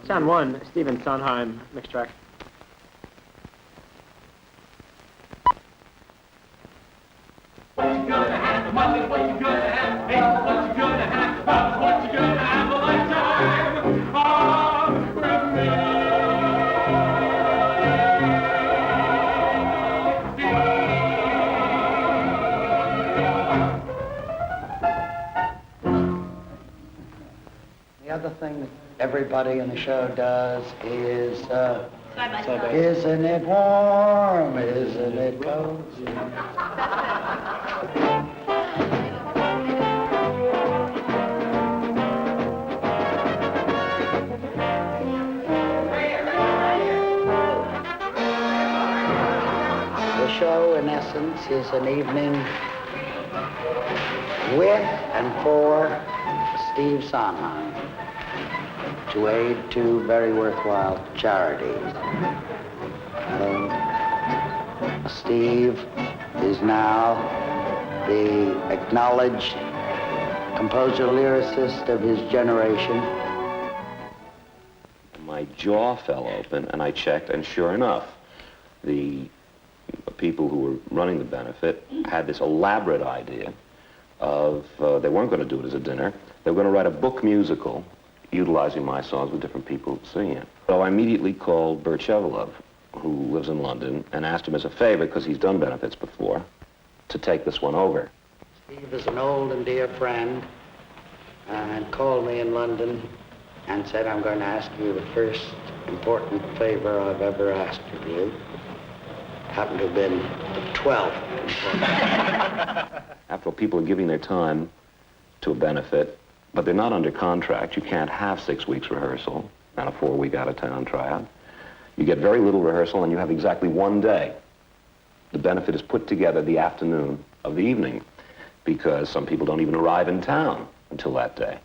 Sound 1, Stephen Sondheim, mix track. What you gonna have, mother, what you gonna have, hey, what you gonna have, mother, what you gonna have a lifetime with me. The other thing that everybody in the show does is, isn't it warm, isn't it cozy? The show, in essence, is an evening with and for Steve Sondheim to aid two very worthwhile charities. Steve is now the acknowledged composer-lyricist of his generation. My jaw fell open, and I checked, and sure enough, the people who were running the benefit had this elaborate idea of, they weren't going to do it as a dinner, they were going to write a book musical utilizing my songs with different people singing it. So I immediately called Burt Shevelove, who lives in London, and asked him as a favor, because he's done benefits before, to take this one over. Steve is an old and dear friend, and called me in London and said, I'm going to ask you the first important favor I've ever asked of you. Happened to have been the 12th. After all, people are giving their time to a benefit, but they're not under contract. You can't have 6 weeks rehearsal and a 4-week out-of-town tryout. You get very little rehearsal, and you have exactly 1 day. The benefit is put together the afternoon of the evening, because some people don't even arrive in town until that day.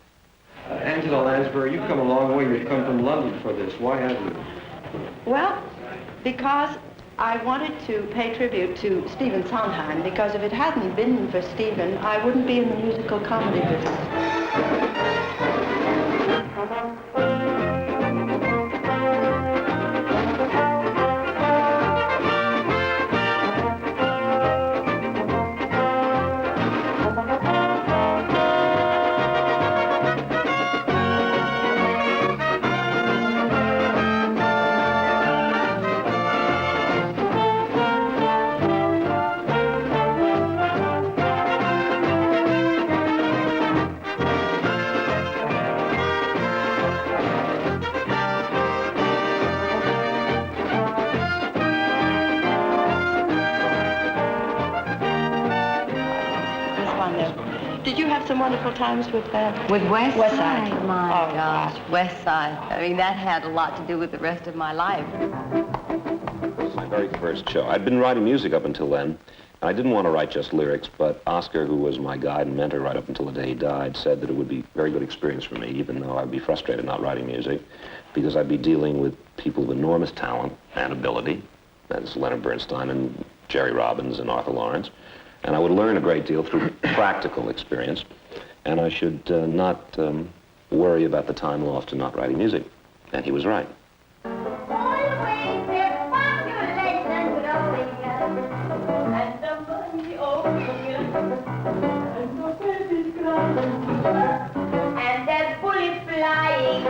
Angela Lansbury, you've come a long way. You've come from London for this. Why have you? Well, because I wanted to pay tribute to Stephen Sondheim, because if it hadn't been for Stephen, I wouldn't be in the musical comedy business. Wonderful times with West Side. My oh, gosh, West Side. I mean, that had a lot to do with the rest of my life. This was my very first show. I'd been writing music up until then, and I didn't want to write just lyrics, but Oscar, who was my guide and mentor right up until the day he died, said that it would be a very good experience for me, even though I'd be frustrated not writing music, because I'd be dealing with people of enormous talent and ability. That's Leonard Bernstein and Jerry Robbins and Arthur Lawrence. And I would learn a great deal through practical experience. And I should not worry about the time lost in not writing music. And he was right. And that bullet flying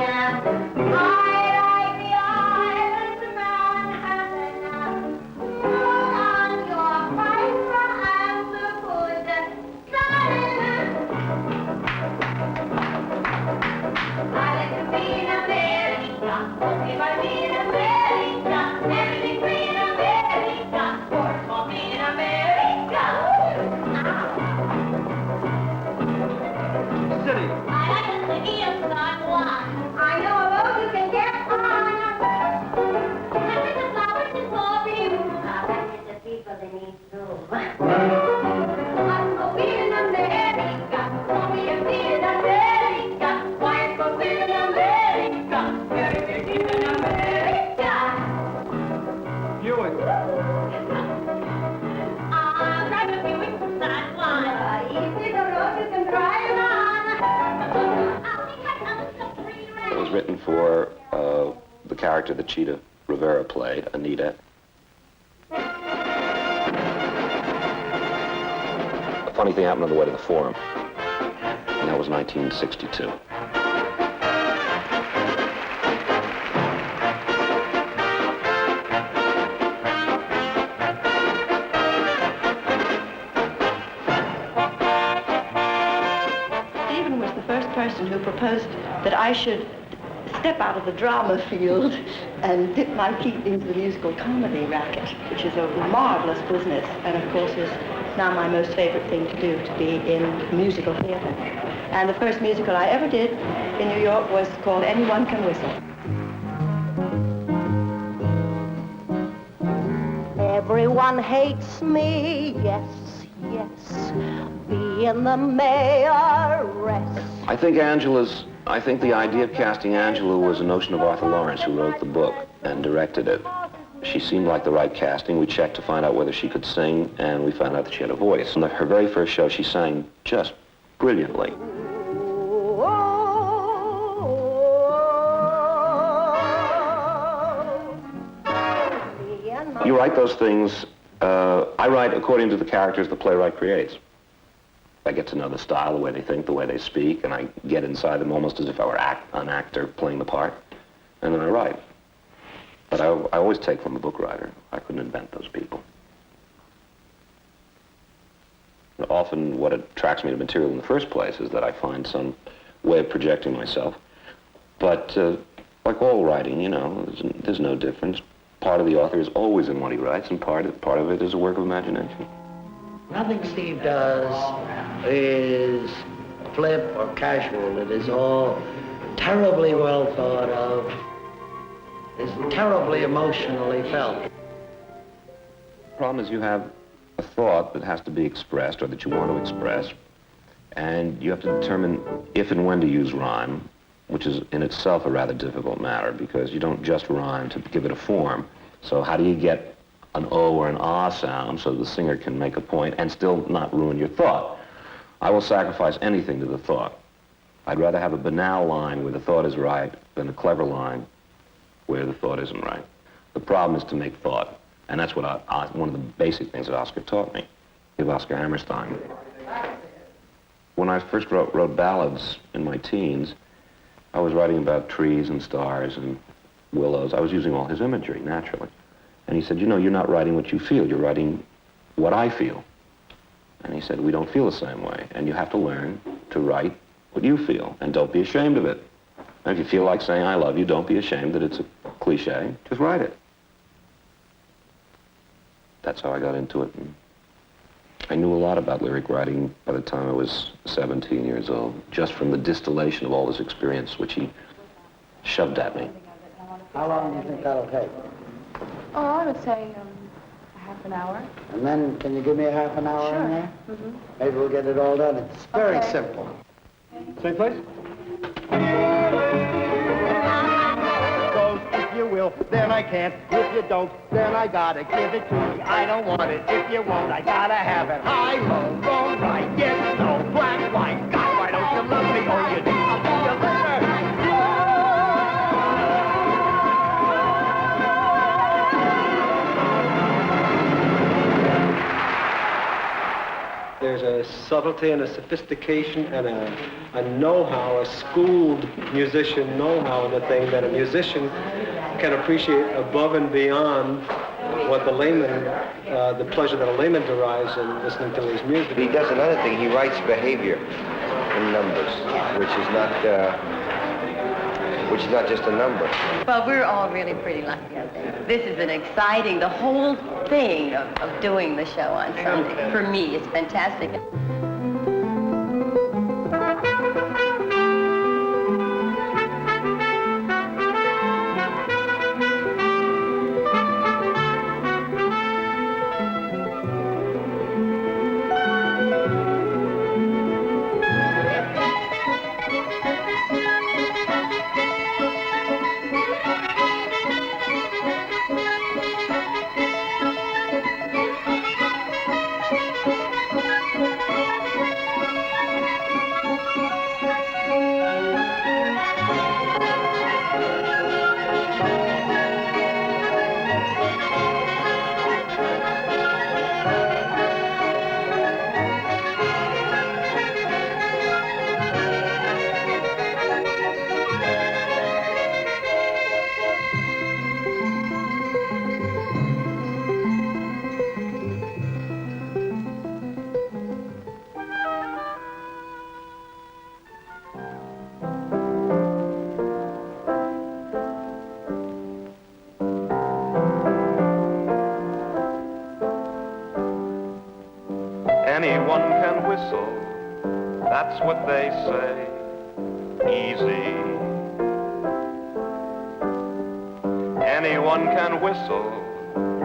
It was written for the character that Chita Rivera played, Anita. A funny thing happened on the way to the Forum, and that was 1962. Stephen was the first person who proposed that I should step out of the drama field and dip my feet into the musical comedy racket, which is a marvelous business, and of course is now my most favorite thing to do, to be in musical theater. And the first musical I ever did in New York was called Anyone Can Whistle. Everyone hates me, yes, yes, being the mayoress. I think the idea of casting Angela was a notion of Arthur Lawrence, who wrote the book and directed it. She seemed like the right casting. We checked to find out whether she could sing, and we found out that she had a voice. In her very first show, she sang just brilliantly. You write those things, I write according to the characters the playwright creates. I get to know the style, the way they think, the way they speak, and I get inside them almost as if I were an actor playing the part, and then I write. But I always take from the book writer. I couldn't invent those people. And often what attracts me to material in the first place is that I find some way of projecting myself. But like all writing, you know, there's no difference. Part of the author is always in what he writes, and part of it is a work of imagination. Nothing Steve does is flip or casual. It is all terribly well thought of. It's terribly emotionally felt. The problem is you have a thought that has to be expressed, or that you want to express, and you have to determine if and when to use rhyme, which is in itself a rather difficult matter, because you don't just rhyme to give it a form. So how do you get an O or an ah sound so the singer can make a point and still not ruin your thought? I will sacrifice anything to the thought. I'd rather have a banal line where the thought is right than a clever line where the thought isn't right. The problem is to make thought, and that's what one of the basic things that Oscar taught me, of Oscar Hammerstein. When I first wrote ballads in my teens, I was writing about trees and stars and willows. I was using all his imagery, naturally. And he said, you know, you're not writing what you feel, you're writing what I feel. And he said, we don't feel the same way, and you have to learn to write what you feel, and don't be ashamed of it. And if you feel like saying I love you, don't be ashamed that it's a cliche, just write it. That's how I got into it. And I knew a lot about lyric writing by the time I was 17 years old, just from the distillation of all this experience, which he shoved at me. How long do you think that'll take? Oh, I would say half an hour. And then, can you give me a half an hour in there? Mm-hmm. Maybe we'll get it all done. It's very Okay. simple. Same place? If you will, then I can't. If you don't, then I gotta give it to you. I don't want it. If you won't, I gotta have it. High, low, wrong, right, yes, no, black, white. God, why don't you love me? Oh, you do. I'll see you later. There's a subtlety and a sophistication and a know-how, a schooled musician know-how in the thing that a musician can appreciate above and beyond what the layman, the pleasure that a layman derives in listening to his music. He does another thing. He writes behavior in numbers, which is not just a number. Well, we're all really pretty lucky, I think. This is an exciting, the whole thing of doing the show on Sunday. For me, it's fantastic. whistle, that's what they say, easy. Anyone can whistle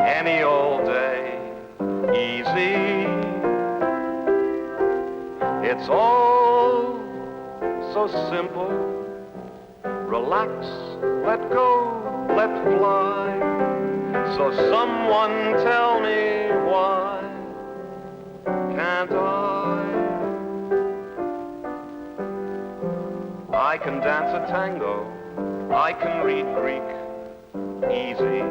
any old day, easy. It's all so simple. Relax, let go, let fly. So someone tell me why can't I can dance a tango, I can read Greek, easy.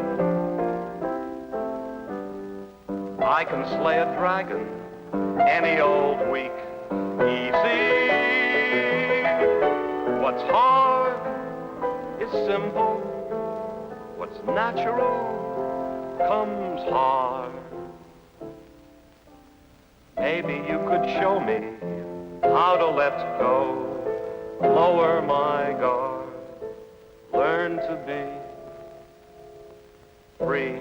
I can slay a dragon any old week, easy. What's hard is simple. What's natural comes hard. Maybe you could show me how to let go, lower my guard, learn to be free.